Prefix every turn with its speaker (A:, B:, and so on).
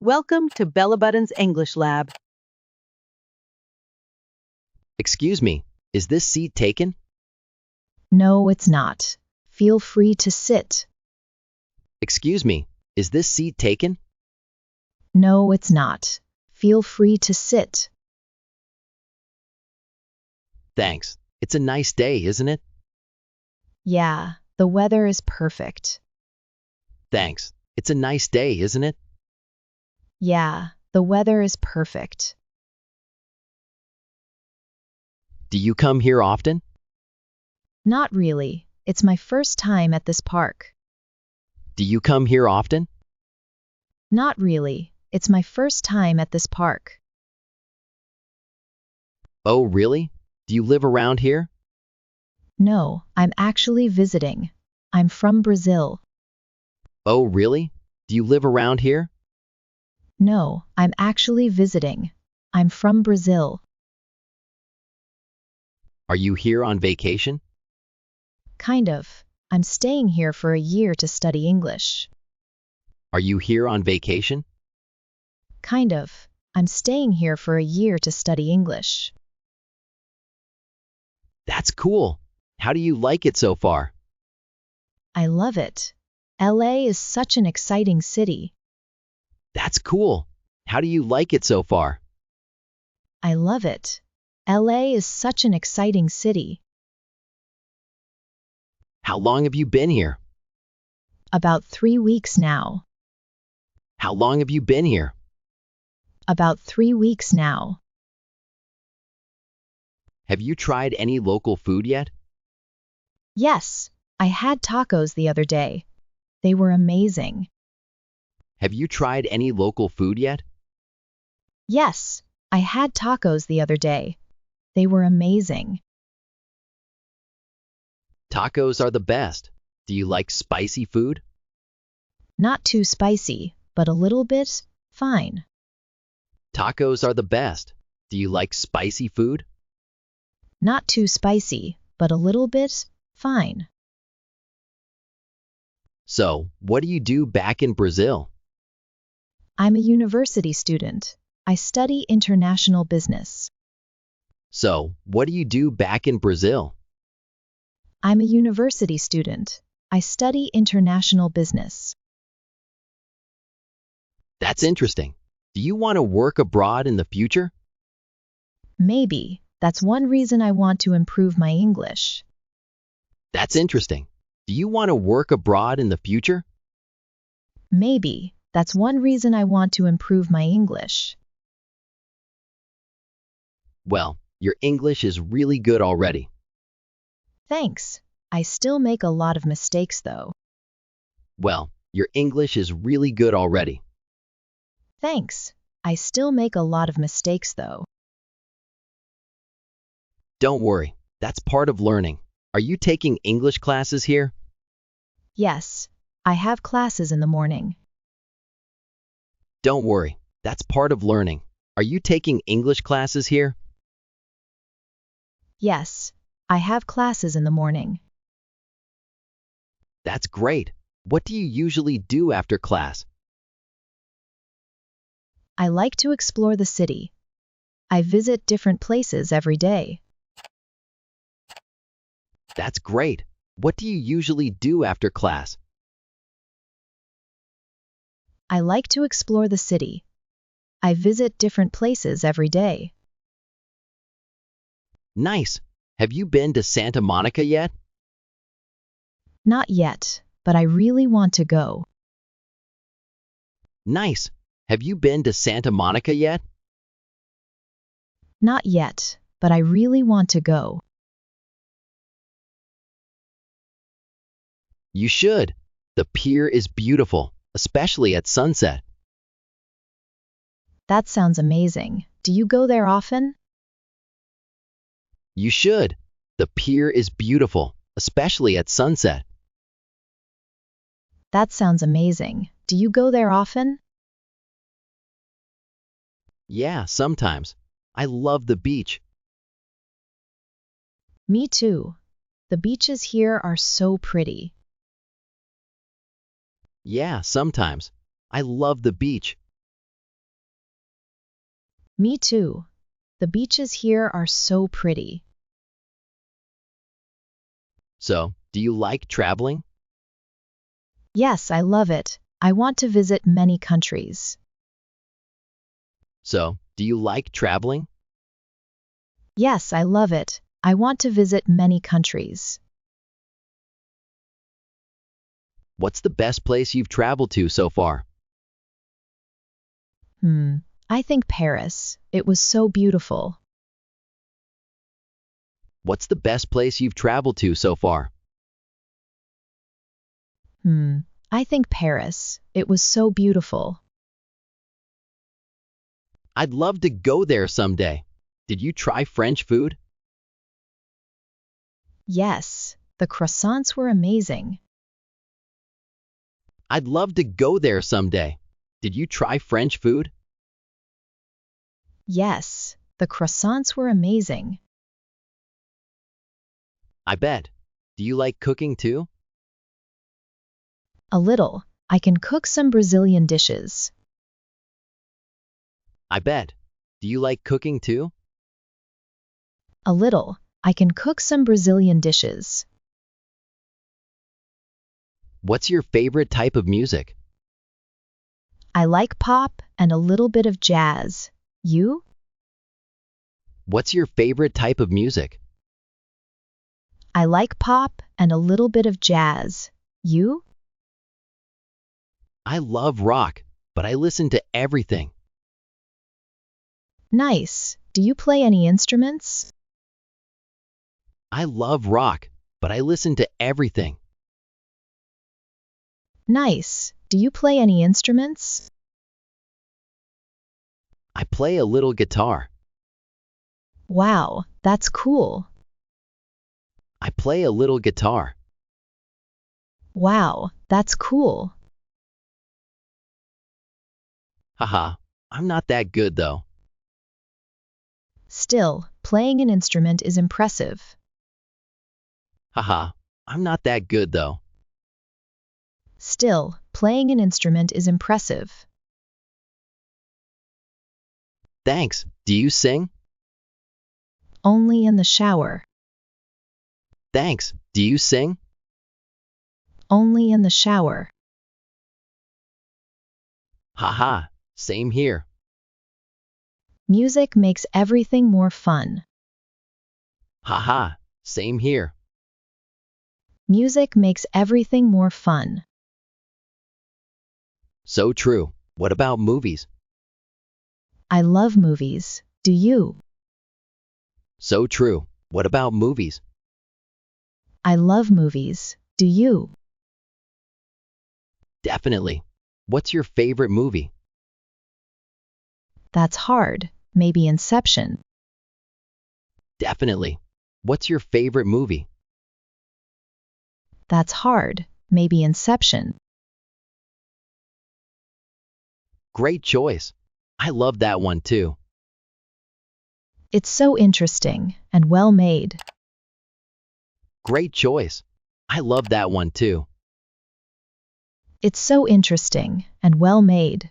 A: Welcome to Bella Button's English Lab.
B: Excuse me, is this seat taken?
C: No, it's not. Feel free to sit.
B: Excuse me, is this seat taken?
C: No, it's not. Feel free to sit.
B: Thanks. It's a nice day, isn't it?
C: Yeah, the weather is perfect.
B: Thanks. It's a nice day, isn't it?
C: Yeah, the weather is perfect.
B: Do you come here often?
C: Not really. It's my first time at this park.
B: Do you come here often?
C: Not really. It's my first time at this park.
B: Oh, really? Do you live around here?
C: No, I'm actually visiting. I'm from Brazil.
B: Oh, really? Do you live around here?
C: No, I'm actually visiting. I'm from Brazil.
B: Are you here on vacation?
C: Kind of. I'm staying here for a year to study English.
B: Are you here on vacation?
C: Kind of. I'm staying here for a year to study English.
B: That's cool. How do you like it so far?
C: I love it. LA is such an exciting city.
B: That's cool. How do you like it so far?
C: I love it. LA is such an exciting city.
B: How long have you been here?
C: About 3 weeks now.
B: How long have you been here?
C: About 3 weeks now.
B: Have you tried any local food yet?
C: Yes, I had tacos the other day. They were amazing.
B: Have you tried any local food yet?
C: Yes, I had tacos the other day. They were amazing.
B: Tacos are the best. Do you like spicy food?
C: Not too spicy, but a little bit, fine.
B: Tacos are the best. Do you like spicy food?
C: Not too spicy, but a little bit, fine.
B: So, what do you do back in Brazil?
C: I'm a university student. I study international business.
B: So, what do you do back in Brazil?
C: I'm a university student. I study international business.
B: That's interesting. Do you want to work abroad in the future?
C: Maybe. That's one reason I want to improve my English.
B: That's interesting. Do you want to work abroad in the future?
C: Maybe. That's one reason I want to improve my English.
B: Well, your English is really good already.
C: Thanks. I still make a lot of mistakes though.
B: Well, your English is really good already.
C: Thanks. I still make a lot of mistakes though.
B: Don't worry. That's part of learning. Are you taking English classes here?
C: Yes, I have classes in the morning.
B: Don't worry. That's part of learning. Are you taking English classes here?
C: Yes, I have classes in the morning.
B: That's great. What do you usually do after class?
C: I like to explore the city. I visit different places every day.
B: That's great. What do you usually do after class?
C: I like to explore the city. I visit different places every day.
B: Nice. Have you been to Santa Monica yet?
C: Not yet, but I really want to go.
B: Nice. Have you been to Santa Monica yet?
C: Not yet, but I really want to go.
B: You should. The pier is beautiful, especially at sunset.
C: That sounds amazing. Do you go there often?
B: You should. The pier is beautiful, especially at sunset.
C: That sounds amazing. Do you go there often?
B: Yeah, sometimes. I love the beach.
C: Me too. The beaches here are so pretty.
B: Yeah, sometimes. I love the beach.
C: Me too. The beaches here are so pretty.
B: So, do you like traveling?
C: Yes, I love it. I want to visit many countries.
B: So, do you like traveling?
C: Yes, I love it. I want to visit many countries.
B: What's the best place you've traveled to so far?
C: I think Paris. It was so beautiful.
B: What's the best place you've traveled to so far?
C: I think Paris. It was so beautiful.
B: I'd love to go there someday. Did you try French food?
C: Yes, the croissants were amazing.
B: I'd love to go there someday. Did you try French food?
C: Yes, the croissants were amazing.
B: I bet. Do you like cooking too?
C: A little. I can cook some Brazilian dishes.
B: I bet. Do you like cooking too?
C: A little. I can cook some Brazilian dishes.
B: What's your favorite type of music?
C: I like pop and a little bit of jazz. You?
B: What's your favorite type of music?
C: I like pop and a little bit of jazz. You?
B: I love rock, but I listen to everything.
C: Nice. Do you play any instruments?
B: I love rock, but I listen to everything.
C: Nice. Do you play any instruments?
B: I play a little guitar.
C: Wow, that's cool.
B: I play a little guitar.
C: Wow, that's cool.
B: Haha, I'm not that good though.
C: Still, playing an instrument is impressive.
B: Haha, I'm not that good though.
C: Still, playing an instrument is impressive.
B: Thanks. Do you sing?
C: Only in the shower.
B: Thanks. Do you sing?
C: Only in the shower.
B: Haha, same here.
C: Music makes everything more fun.
B: Haha, same here.
C: Music makes everything more fun.
B: So true. What about movies?
C: I love movies. Do you?
B: So true. What about movies?
C: I love movies. Do you?
B: Definitely. What's your favorite movie?
C: That's hard. Maybe Inception.
B: Definitely. What's your favorite movie?
C: That's hard. Maybe Inception.
B: Great choice. I love that one too.
C: It's so interesting and well made.
B: Great choice. I love that one too.
C: It's so interesting and well made.